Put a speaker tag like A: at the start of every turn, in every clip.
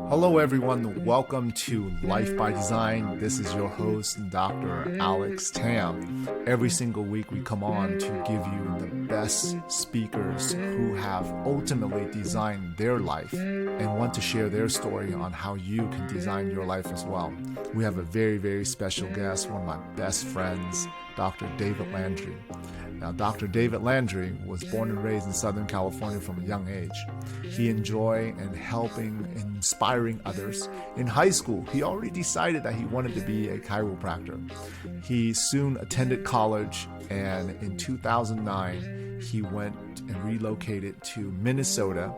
A: Hello everyone, welcome to Life by Design. This is your host, Dr. Alex Tam. Every single week we come on to give you the best speakers who have ultimately designed their life and want to share their story on how you can design your life as well. We have a very, very special guest, one of my best friends, Dr. David Landry. Now, Dr. David Landry was born and raised in Southern California from a young age. He enjoyed and helping and inspiring others. In high school, he already decided that he wanted to be a chiropractor. He soon attended college, and in 2009, he went and relocated to Minnesota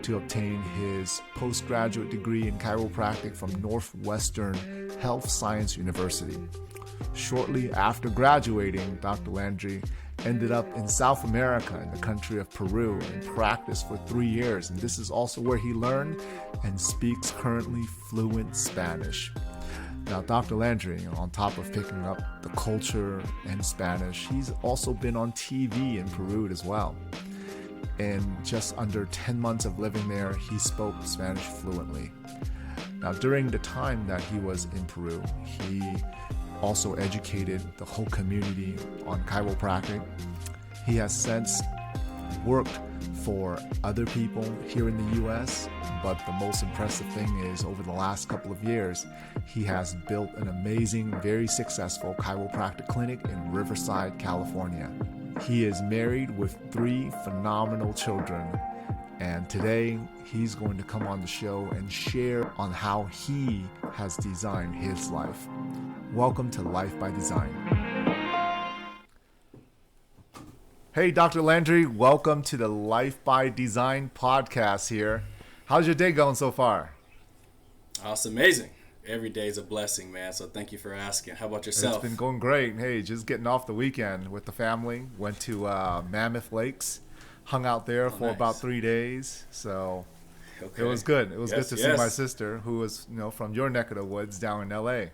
A: to obtain his postgraduate degree in chiropractic from Northwestern Health Science University. Shortly after graduating, Dr. Landry ended up in South America in the country of Peru and practiced for 3 years. And this is also where he learned and speaks currently fluent Spanish. Now, Dr. Landry, on top of picking up the culture and Spanish, he's also been on TV in Peru as well. In just under 10 months of living there, he spoke Spanish fluently. Now, during the time that he was in Peru, he also educated the whole community on chiropractic. He has since worked for other people here in the US, but the most impressive thing is over the last couple of years, he has built an amazing, very successful chiropractic clinic in Riverside, California. He is married with 3 phenomenal children, and today he's going to come on the show and share on how he has designed his life. Welcome to Life by Design. Hey, Dr. Landry, welcome to the Life by Design podcast here. How's your day going so far?
B: Oh, it's amazing. Every day is a blessing, man. So thank you for asking. How about yourself?
A: It's been going great. Hey, just getting off the weekend with the family. Went to Mammoth Lakes, hung out there for
B: nice.
A: About 3 days. So
B: Okay.
A: it was good. It was
B: Yes,
A: good to see my sister, who was from your neck of the woods down in LA.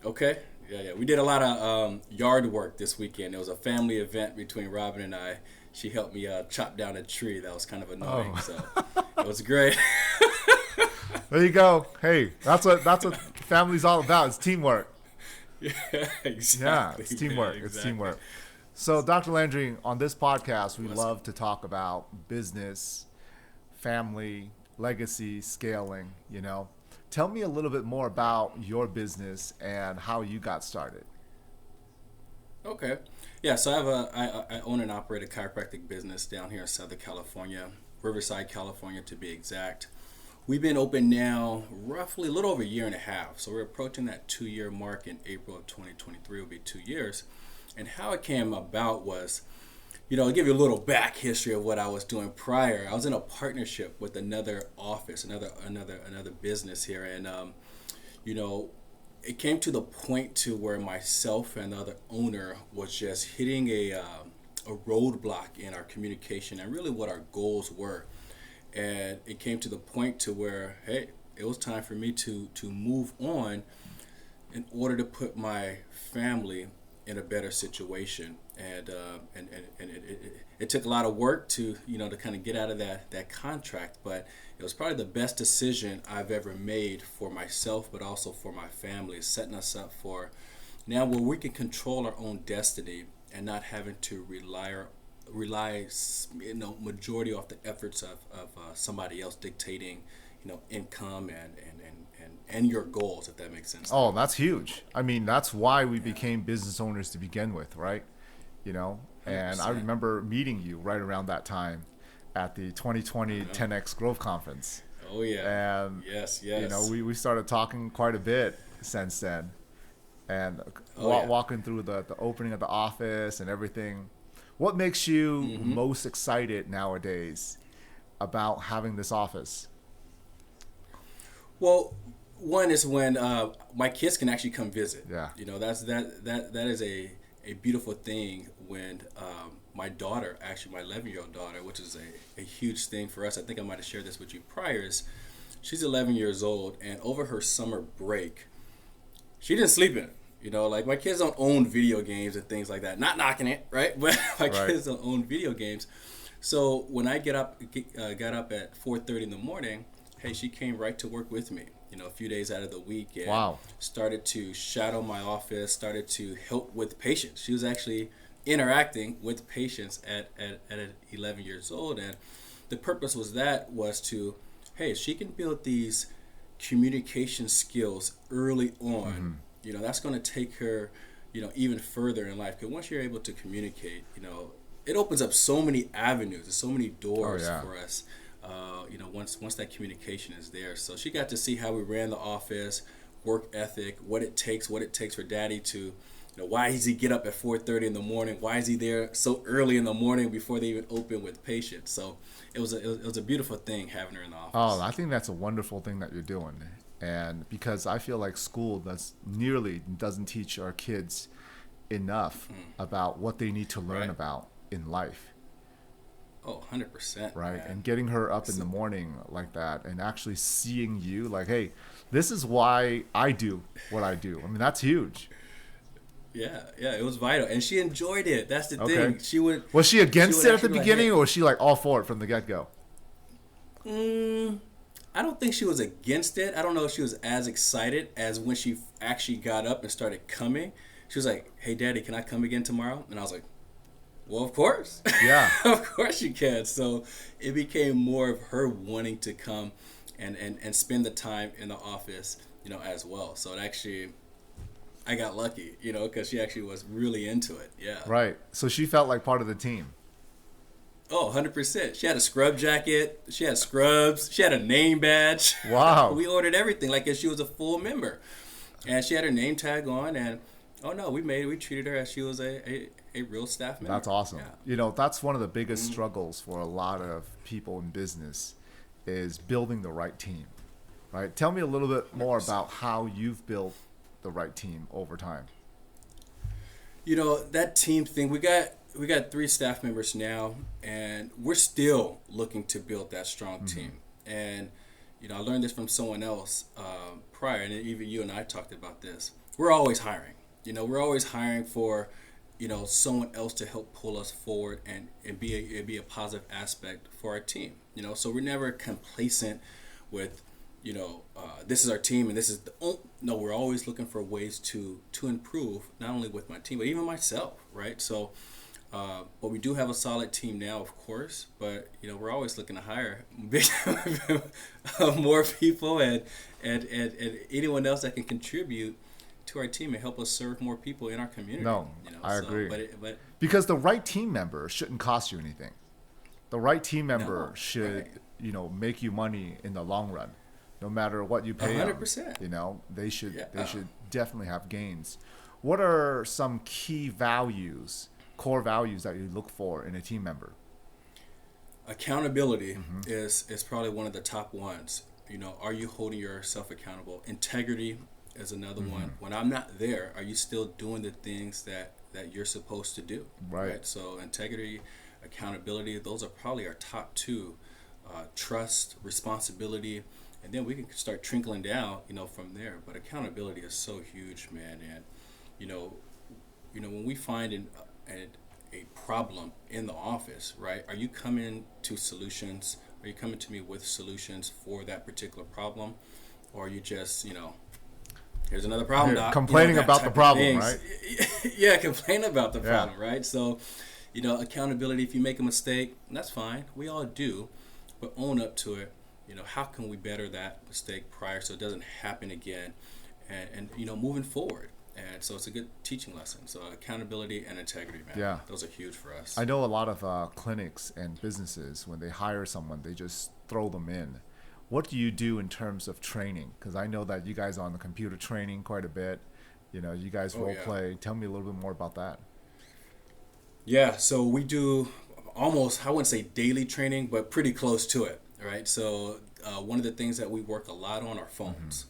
B: Okay. Yeah. We did a lot of yard work this weekend. It was a family event between Robin and I. She helped me chop down a tree that was kind of annoying. So it was great.
A: There you go. Hey, that's what family's all about. It's teamwork.
B: Yeah, exactly.
A: Yeah, it's teamwork.
B: Man,
A: It's
B: exactly.
A: teamwork. So, Dr. Landry, on this podcast, we love to talk about business, family, legacy, scaling, Tell me a little bit more about your business and how you got started.
B: Okay. Yeah, so I own and operate a chiropractic business down here in Southern California, Riverside, California to be exact. We've been open now roughly a little over a year and a half. So we're approaching that 2-year mark in April of 2023 will be 2 years. And how it came about was, I'll give you a little back history of what I was doing prior. I was in a partnership with another office, another business here. And, it came to the point to where myself and the other owner was just hitting a roadblock in our communication and really what our goals were. And it came to the point to where, hey, it was time for me to move on in order to put my family in a better situation. And it took a lot of work to kind of get out of that contract, but it was probably the best decision I've ever made for myself, but also for my family, setting us up for now where we can control our own destiny and not having to rely majority off the efforts of somebody else dictating income and your goals, if that makes sense.
A: Oh, that's huge. I mean, that's why we became business owners to begin with, right? And
B: 100%.
A: I remember meeting you right around that time at the 2020 10X Growth Conference.
B: Oh yeah.
A: And
B: yes.
A: We started talking quite a bit since then, and walking through the opening of the office and everything. What makes you most excited nowadays about having this office?
B: Well, one is when my kids can actually come visit.
A: Yeah.
B: That is a beautiful thing when my daughter, actually my 11-year-old daughter, which is a huge thing for us. I think I might have shared this with you prior. Is she's 11 years old, and over her summer break, she didn't sleep in it. Like my kids don't own video games and things like that. Not knocking it, right? But my kids don't own video games. So when I got up at 4:30 in the morning, hey, she came right to work with me, a few days out of the week, and
A: Wow.
B: started to shadow my office, started to help with patients. She was actually interacting with patients at 11 years old, and the purpose was to, hey, if she can build these communication skills early on, that's going to take her, even further in life. Because once you're able to communicate, it opens up so many avenues and so many doors for us. Once that communication is there. So she got to see how we ran the office, work ethic, what it takes for daddy to, why does he get up at 4:30 in the morning? Why is he there so early in the morning before they even open with patients? So it was a beautiful thing having her in the office.
A: Oh, I think that's a wonderful thing that you're doing. And because I feel like school doesn't teach our kids enough about what they need to learn about in life.
B: Oh, 100%.
A: Right.
B: Man.
A: And getting her up in the morning like that and actually seeing you like, hey, this is why I do what I do. I mean, that's huge.
B: Yeah, it was vital. And she enjoyed it. That's the thing.
A: Was she against it at the beginning, or was she like all for it from the get-go?
B: I don't think she was against it. I don't know if she was as excited as when she actually got up and started coming. She was like, hey, Daddy, can I come again tomorrow? And I was like, well, of course.
A: Yeah.
B: Of course you can. So it became more of her wanting to come and spend the time in the office, as well. So it actually, I got lucky, because she actually was really into it. Yeah.
A: Right. So she felt like part of the team.
B: Oh, 100%. She had a scrub jacket. She had scrubs. She had a name badge.
A: Wow.
B: We ordered everything like if she was a full member. And she had her name tag on. And, we treated her as she was a real staff member.
A: That's awesome.
B: Yeah.
A: That's one of the biggest struggles for a lot of people in business is building the right team, right? Tell me a little bit more about how you've built the right team over time.
B: That team thing, we got 3 staff members now, and we're still looking to build that strong team. And, I learned this from someone else prior, and even you and I talked about this. We're always hiring. We're always hiring for, someone else to help pull us forward and be a positive aspect for our team. So we're never complacent with, this is our team and this is no, we're always looking for ways to improve, not only with my team, but even myself, right? So, but we do have a solid team now, of course, but, we're always looking to hire more people and anyone else that can contribute to our team and help us serve more people in our community.
A: No, I agree.
B: But
A: because the right team member shouldn't cost you anything. The right team member should, make you money in the long run, no matter what you pay
B: 100%.
A: them. They should definitely have gains. What are some key values, core values that you look for in a team member?
B: Accountability is probably one of the top ones. Are you holding yourself accountable? Integrity is another one. When I'm not there, are you still doing the things that you're supposed to do?
A: Right.
B: So integrity, accountability, those are probably our top 2. Trust, responsibility, and then we can start trickling down, from there. But accountability is so huge, man. And when we find a problem in the office, right? Are you coming to solutions? Are you coming to me with solutions for that particular problem, or are you just, here's another problem, Doc.
A: Complaining about the problem, right?
B: Yeah, complain about the problem, right? So, accountability, if you make a mistake, that's fine. We all do, but own up to it. How can we better that mistake prior so it doesn't happen again? And moving forward. And so it's a good teaching lesson. So accountability and integrity, man.
A: Yeah.
B: Those are huge for us.
A: I know a lot of clinics and businesses, when they hire someone, they just throw them in. What do you do in terms of training? Because I know that you guys are on the computer training quite a bit. You guys role play. Tell me a little bit more about that.
B: Yeah, so we do almost, I wouldn't say daily training, but pretty close to it, right? So one of the things that we work a lot on are phones.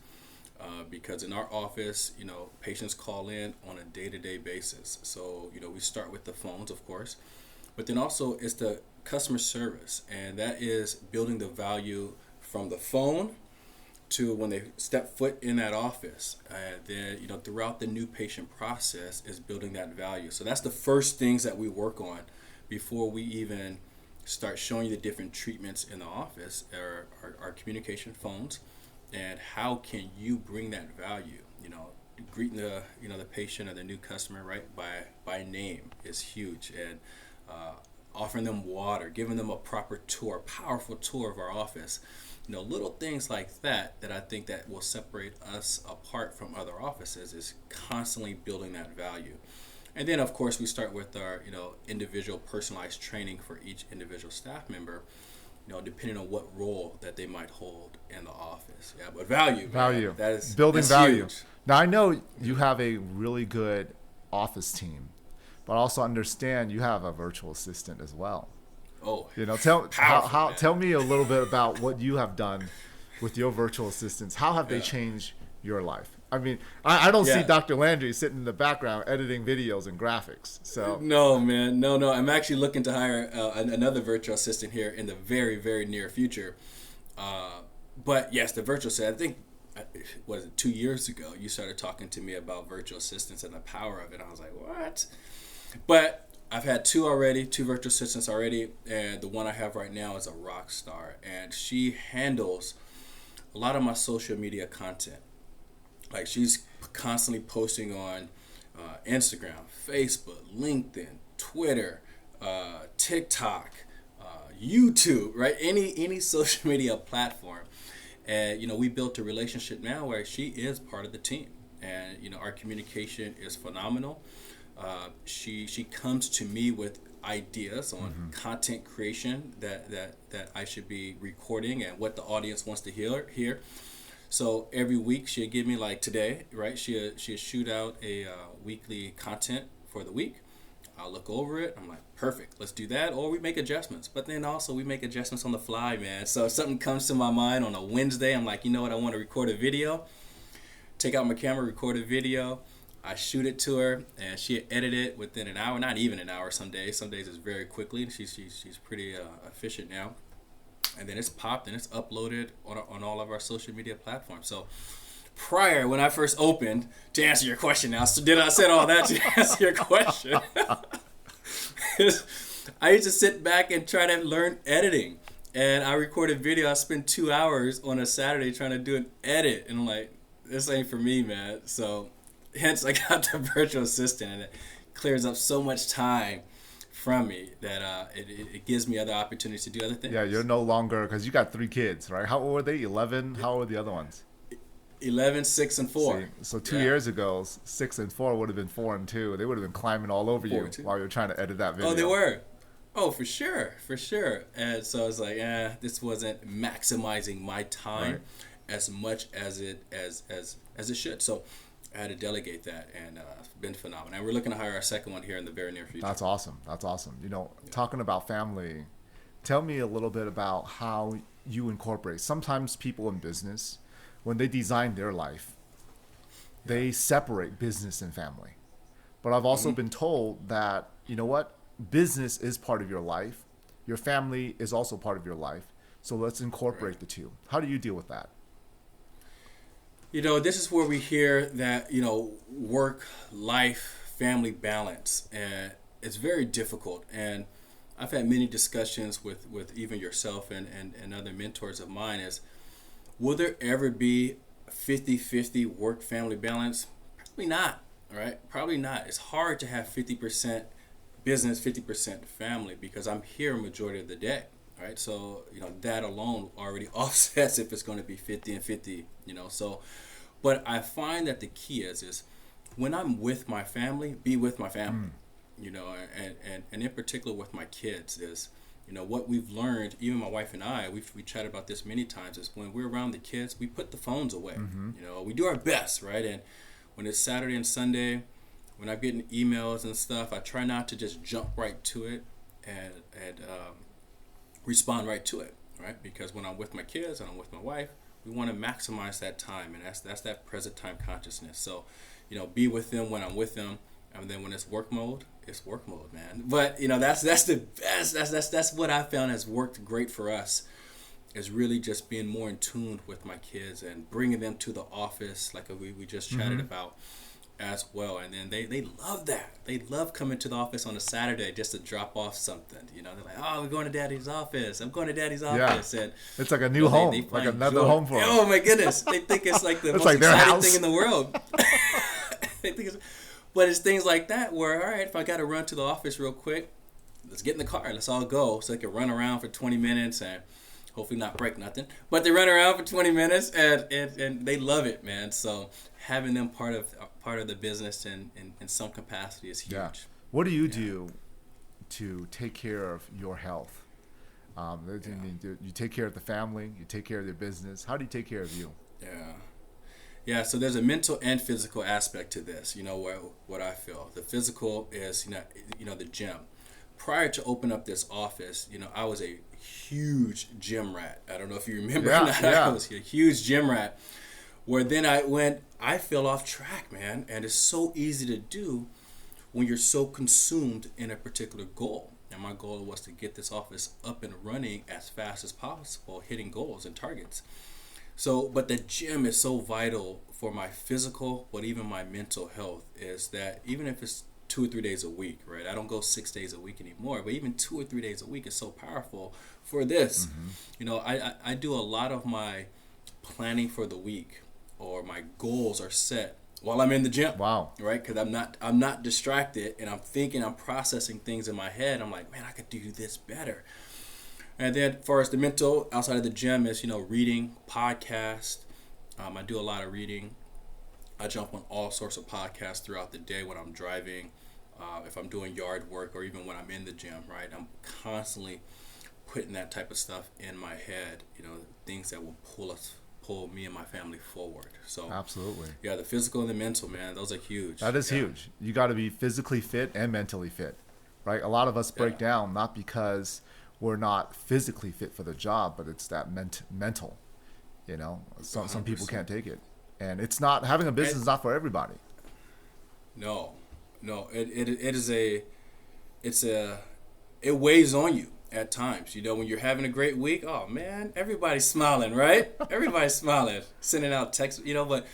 B: Because in our office, patients call in on a day-to-day basis. So, we start with the phones, of course, but then also it's the customer service, and that is building the value from the phone to when they step foot in that office. And then, throughout the new patient process is building that value. So that's the first things that we work on before we even start showing you the different treatments in the office, our communication phones, and how can you bring that value. Greeting the patient or the new customer right by name is huge, and offering them water, giving them a proper tour, powerful tour of our office. Little things like that I think that will separate us apart from other offices is constantly building that value. And then, of course, we start with our, individual personalized training for each individual staff member, depending on what role that they might hold in the office. Yeah, but value. Man, that is
A: building value.
B: Huge.
A: Now, I know you have a really good office team, but I also understand you have a virtual assistant as well.
B: Oh,
A: tell me a little bit about what you have done with your virtual assistants. How have they changed your life? I mean, I don't see Dr. Landry sitting in the background editing videos and graphics. So
B: no, man, no. I'm actually looking to hire another virtual assistant here in the very, very near future. But yes, the virtual assistant. I think, was it 2 years ago? You started talking to me about virtual assistants and the power of it. I was like, what? But I've had two virtual assistants already, and the one I have right now is a rock star, and she handles a lot of my social media content. Like, she's constantly posting on Instagram, Facebook, LinkedIn, Twitter, TikTok, YouTube, right? Any social media platform. And, we built a relationship now where she is part of the team, and, our communication is phenomenal. She comes to me with ideas on content creation that I should be recording and what the audience wants to hear. So every week she'll give me, like today, right? She'll shoot out a weekly content for the week. I'll look over it. I'm like, perfect, let's do that. Or we make adjustments. But then also we make adjustments on the fly, man. So if something comes to my mind on a Wednesday, I'm like, you know what? I want to record a video. Take out my camera, record a video. I shoot it to her, and she edit it within an hour. Not even an hour some days. Some days it's very quickly. She's pretty efficient now. And then it's popped and it's uploaded on all of our social media platforms. So prior, when I first opened, to answer your question now, so did I said all that to answer your question? I used to sit back and try to learn editing. And I recorded video. I spent 2 hours on a Saturday trying to do an edit. And I'm like, this ain't for me, man. So hence I got the virtual assistant, and it clears up so much time from me that it gives me other opportunities to do other things.
A: Yeah, you're no longer, because you got 3 kids, right? How old were they? 11? How old were the other ones?
B: 11, 6, and 4.
A: See, so 2 years ago, 6 and 4 would have been 4 and 2. They would have been climbing all over you while you were trying to edit that video.
B: Oh, they were. Oh, for sure. And so I was like, this wasn't maximizing my time as much as it should. So I had to delegate that, and it's been phenomenal. And we're looking to hire our second one here in the very near future.
A: That's awesome. Talking about family, tell me a little bit about how you incorporate. Sometimes people in business, when they design their life, they separate business and family. But I've also been told that, business is part of your life. Your family is also part of your life. So let's incorporate the two. How do you deal with that?
B: This is where we hear that, work, life, family balance, and it's very difficult. And I've had many discussions with even yourself and other mentors of mine is, will there ever be 50-50 work-family balance? Probably not, right? Probably not. It's hard to have 50% business, 50% family, because I'm here a majority of the day, right? So, that alone already offsets if it's going to be 50 and 50, so. But I find that the key is when I'm with my family, be with my family, and in particular with my kids is, what we've learned, even my wife and I, we chatted about this many times, is when we're around the kids, we put the phones away. We do our best, right? And when it's Saturday and Sunday, when I'm getting emails and stuff, I try not to just jump right to it and respond right to it, right? Because when I'm with my kids and I'm with my wife, we want to maximize that time, and that's that present time consciousness. So, be with them when I'm with them, and then when it's work mode, man. But that's the best. That's what I found has worked great for us, is really just being more in tune with my kids and bringing them to the office, like we just chatted about. as well. And then they love that. They love coming to the office on a Saturday just to drop off something. You know, they're like, oh, we're going to Daddy's office. I'm going to Daddy's office. And
A: it's like a new home, they like another home for them.
B: Oh my goodness, they think it's like the most
A: like
B: exciting thing in the world. They think but it's things like that where, all right, if I got to run to the office real quick, let's get in the car. Let's all go. So they can run around for 20 minutes and hopefully not break nothing. But they run around for 20 minutes and they love it, man. So having them part of the business in some capacity is huge.
A: Yeah. What do you do to take care of your health? You take care of the family. You take care of their business. How do you take care of you?
B: Yeah, so there's a mental and physical aspect to this. You know, what I feel. The physical is, you know, the gym. Prior to opening up this office, you know, I was a huge gym rat. I don't know if you remember or not. I was a huge gym rat. Where then I fell off track, man. And it's so easy to do when you're so consumed in a particular goal. And my goal was to get this office up and running as fast as possible, hitting goals and targets. So, but the gym is so vital for my physical, but even my mental health, is that even if it's 2 or 3 days a week, right? I don't go 6 days a week anymore, but even 2 or 3 days a week is so powerful for this. Mm-hmm. You know, I do a lot of my planning for the week, or my goals are set while I'm in the gym.
A: Wow.
B: Right? Because I'm not distracted, and I'm processing things in my head. I'm like, man, I could do this better. And then, as far as the mental, outside of the gym, is, you know, reading, podcast. I do a lot of reading. I jump on all sorts of podcasts throughout the day when I'm driving, if I'm doing yard work, or even when I'm in the gym, right? I'm constantly putting that type of stuff in my head, you know, things that will pull me and my family forward. So
A: absolutely.
B: Yeah, the physical and the mental, man, those are huge.
A: That is huge. You got to be physically fit and mentally fit, right? A lot of us break down not because we're not physically fit for the job, but it's that mental, you know. Some people can't take it. And it's not, having a business is not for everybody.
B: No, it weighs on you at times. You know, when you're having a great week, oh man, everybody's smiling, right? Everybody's smiling, sending out texts, you know. But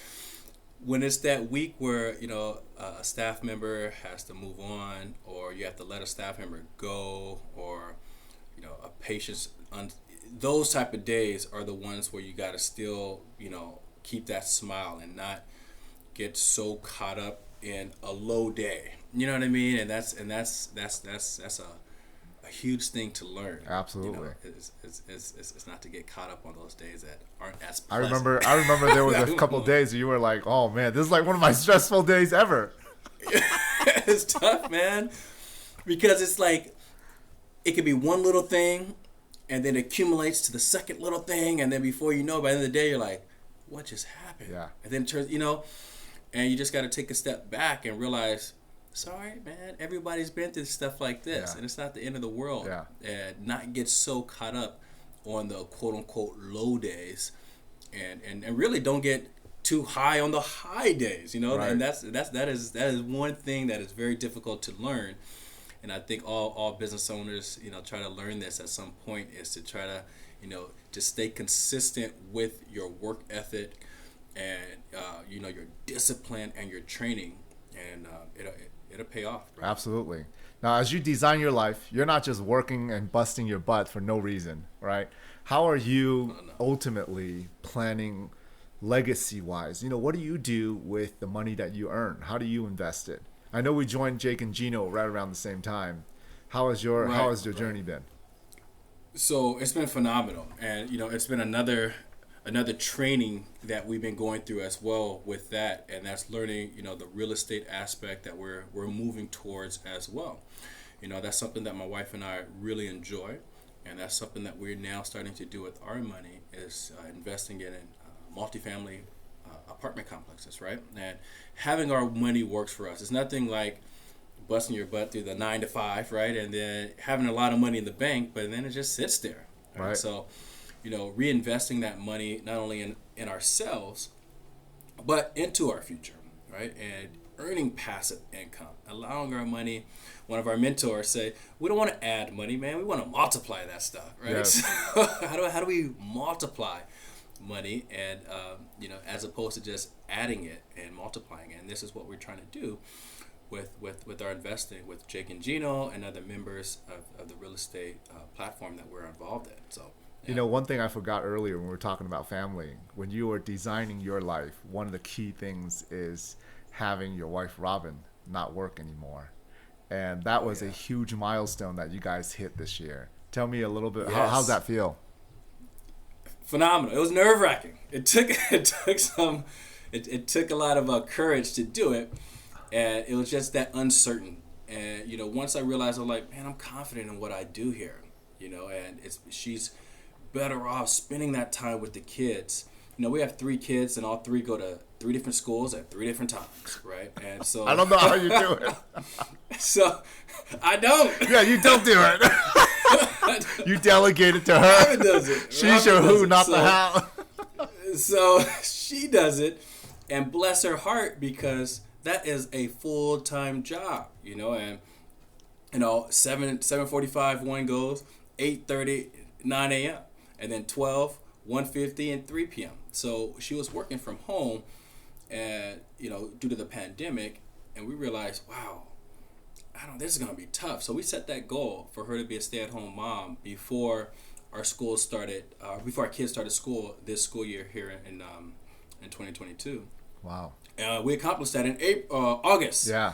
B: when it's that week where, you know, a staff member has to move on, or you have to let a staff member go, or, you know, a patient's those type of days are the ones where you got to still, you know, keep that smile and not get so caught up in a low day. You know what I mean? And that's a huge thing to learn.
A: Absolutely.
B: You know, it's not to get caught up on those days that aren't as pleasant.
A: I remember there was a couple of days where you were like, oh man, this is like one of my stressful days ever.
B: It's tough, man, because it's like it could be one little thing, and then it accumulates to the second little thing, and then before you know, by the end of the day, you're like, what just happened?
A: Yeah.
B: And then it turns, you know, and you just got to take a step back and realize, it's all right, man. Everybody's been through stuff like this, and it's not the end of the world.
A: Yeah.
B: And not get so caught up on the quote unquote low days, and really don't get too high on the high days, you know. Right. And that is one thing that is very difficult to learn. And I think all business owners, you know, try to learn this at some point, is to try to, you know, to stay consistent with your work ethic and, you know, your discipline and your training, and it'll pay off, bro.
A: Absolutely. Now, as you design your life, you're not just working and busting your butt for no reason, right? How are you ultimately planning legacy-wise? You know, what do you do with the money that you earn? How do you invest it? I know we joined Jake and Gino right around the same time. How has your journey been?
B: So it's been phenomenal, and you know, it's been another training that we've been going through as well with that, and that's learning, you know, the real estate aspect that we're moving towards as well. You know, that's something that my wife and I really enjoy, and that's something that we're now starting to do with our money, is investing in multifamily apartment complexes, right? And having our money works for us. It's nothing like busting your butt through the 9 to 5, right? And then having a lot of money in the bank, but then it just sits there. Right? So, you know, reinvesting that money not only in ourselves, but into our future, right? And earning passive income, allowing our money. One of our mentors say, we don't want to add money, man. We want to multiply that stuff, right?
A: Yes.
B: So how do we multiply money, and as opposed to just adding it and multiplying it. And this is what we're trying to do with our investing with Jake and Gino and other members of the real estate platform that we're involved in. So, yeah.
A: One thing I forgot earlier when we were talking about family, when you were designing your life, one of the key things is having your wife, Robin, not work anymore. And that was a huge milestone that you guys hit this year. Tell me a little bit, how's that feel?
B: Phenomenal. It was nerve-wracking. It took a lot of courage to do it, and it was just that uncertain. And once I realized, I'm like, man, I'm confident in what I do here. And she's better off spending that time with the kids. We have 3 kids, and all 3 go to 3 different schools at 3 different times, right? And so
A: I don't know how you do it.
B: So I don't.
A: Yeah, you don't do it. You delegate it to her.
B: Robin does it.
A: She's your who, not the how.
B: So she does it, and bless her heart, because that is a full-time job, and 7:45 one goes, 8:30, 9 a.m., and then 12, 1:50, and 3 p.m. So she was working from home, and due to the pandemic, and we realized, wow, this is gonna be tough. So we set that goal for her to be a stay-at-home mom before our school started, before our kids started school this school year here in 2022.
A: Wow.
B: We accomplished that in August.
A: Yeah.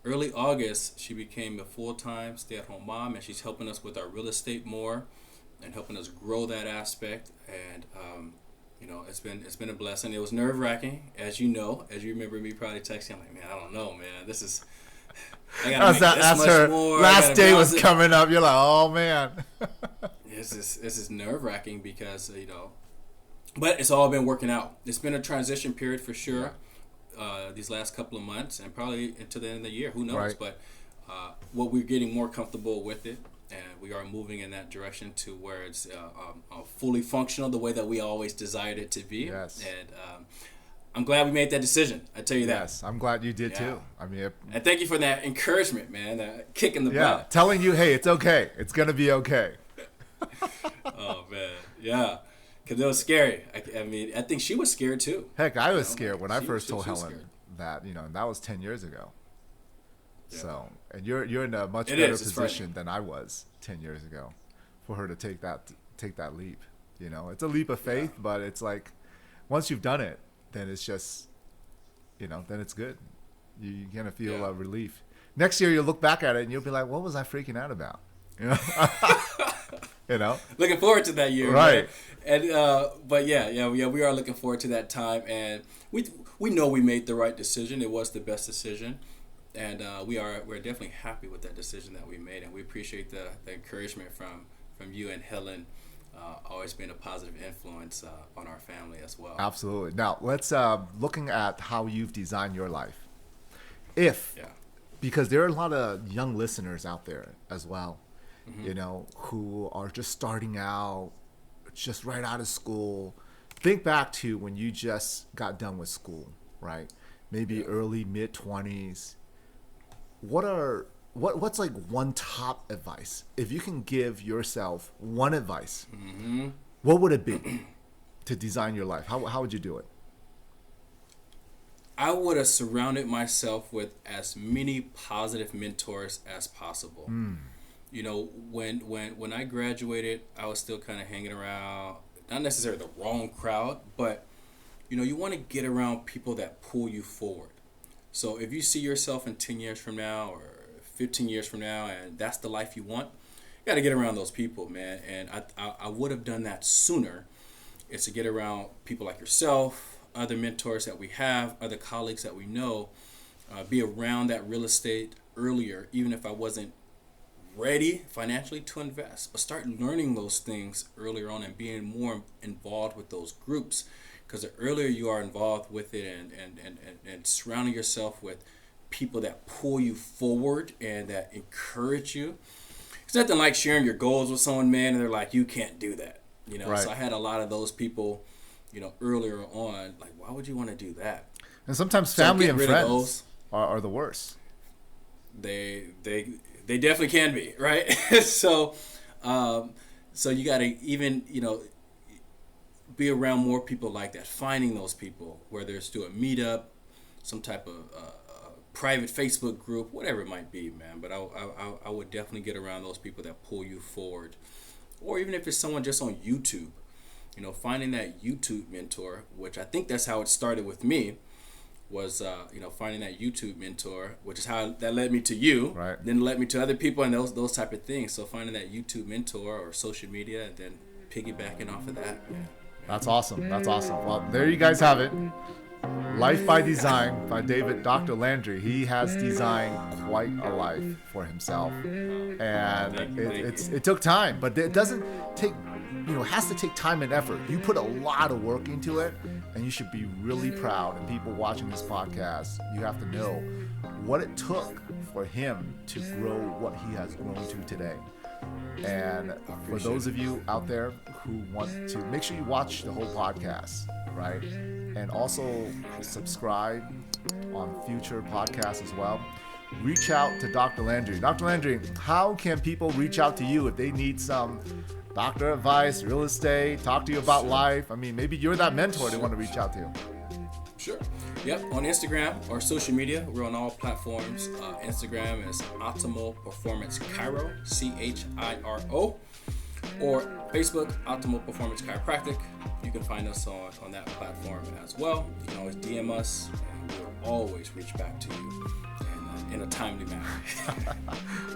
B: Early August, she became a full-time stay-at-home mom, and she's helping us with our real estate more and helping us grow that aspect. And it's been a blessing. It was nerve-wracking, as you remember me probably texting. I'm like, man, I don't know, man. I gotta make this much
A: her
B: more.
A: Last day was coming up. You're like, oh man.
B: This is nerve-wracking because but it's all been working out. It's been a transition period for sure. These last couple of months, and probably into the end of the year, who knows?
A: Right.
B: But what we're getting more comfortable with it, and we are moving in that direction to where it's fully functional the way that we always desired it to be.
A: Yes.
B: And I'm glad we made that decision. I tell you that.
A: Yes, I'm glad you did too. I mean,
B: and thank you for that encouragement, man. That kick in the butt.
A: Telling you, hey, it's okay. It's gonna be okay.
B: Oh man, yeah. Because it was scary. I mean, I think she was scared too.
A: Heck, I was scared when I first told Helen that, and that was 10 years ago. Yeah. So, and you're in a much better position than I was 10 years ago for her to take that leap. It's a leap of faith, but it's like once you've done it, then it's just, then it's good. You're going to feel relief. Next year, you'll look back at it and you'll be like, what was I freaking out about? Looking forward to that year, right?
B: Man. And but we are looking forward to that time, and we know we made the right decision. It was the best decision, and we're definitely happy with that decision that we made, and we appreciate the encouragement from you and Helen. Always been a positive influence on our family as well.
A: Absolutely. Now let's looking at how you've designed your life. Because there are a lot of young listeners out there as well. Mm-hmm. Who are just starting out, just right out of school. Think back to when you just got done with school, right? Maybe early, mid-20s. What's like one top advice? If you can give yourself one advice, what would it be to design your life? How would you do it?
B: I would have surrounded myself with as many positive mentors as possible. When I graduated, I was still kind of hanging around, not necessarily the wrong crowd, but you want to get around people that pull you forward. So if you see yourself in 10 years from now or 15 years from now, and that's the life you want, you got to get around those people, man. And I would have done that sooner. It's to get around people like yourself, other mentors that we have, other colleagues that we know, be around that real estate earlier, even if I wasn't ready financially to invest, but start learning those things earlier on and being more involved with those groups, because the earlier you are involved with it and surrounding yourself with people that pull you forward and that encourage you. It's nothing like sharing your goals with someone, man, and they're like, you can't do that, Right. So I had a lot of those people earlier on, like, why would you want to do that?
A: And sometimes family and friends are the worst.
B: They definitely can be, right? So you got to even, be around more people like that, finding those people, whether it's through a meetup, some type of private Facebook group, whatever it might be, man. But I would definitely get around those people that pull you forward. Or even if it's someone just on YouTube, finding that YouTube mentor, which I think that's how it started with me, was finding that YouTube mentor, which is how that led me to you,
A: right?
B: Then led me to other people and those type of things. So finding that YouTube mentor or social media, and then piggybacking off of that. Yeah.
A: That's awesome. That's awesome. Well, there you guys have it. Life by Design by Dr. Landry. He has designed quite a life for himself, and it took time, but it doesn't take. It has to take time and effort. You put a lot of work into it, and you should be really proud. And people watching this podcast, you have to know what it took for him to grow what he has grown to today. And for those of you out there who want to, make sure you watch the whole podcast, right? And also subscribe on future podcasts as well. Reach out to Dr. Landry. Dr. Landry, how can people reach out to you if they need some doctor advice, real estate, talk to you about life? I mean, maybe you're that mentor they want to reach out to.
B: Sure. Yep. On Instagram or social media, we're on all platforms. Instagram is Optimal Performance Chiro, CHIRO, or Facebook, Optimal Performance Chiropractic. You can find us on that platform as well. You can always DM us, and we'll always reach back to you in a timely manner.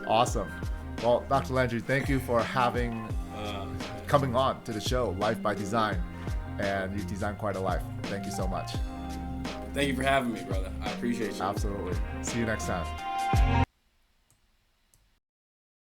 A: Awesome. Well, Dr. Landry, thank you for coming on to the show, Life by Design, and you've designed quite a life. Thank you so much.
B: Thank you for having me, brother. I appreciate you.
A: Absolutely. See you next time.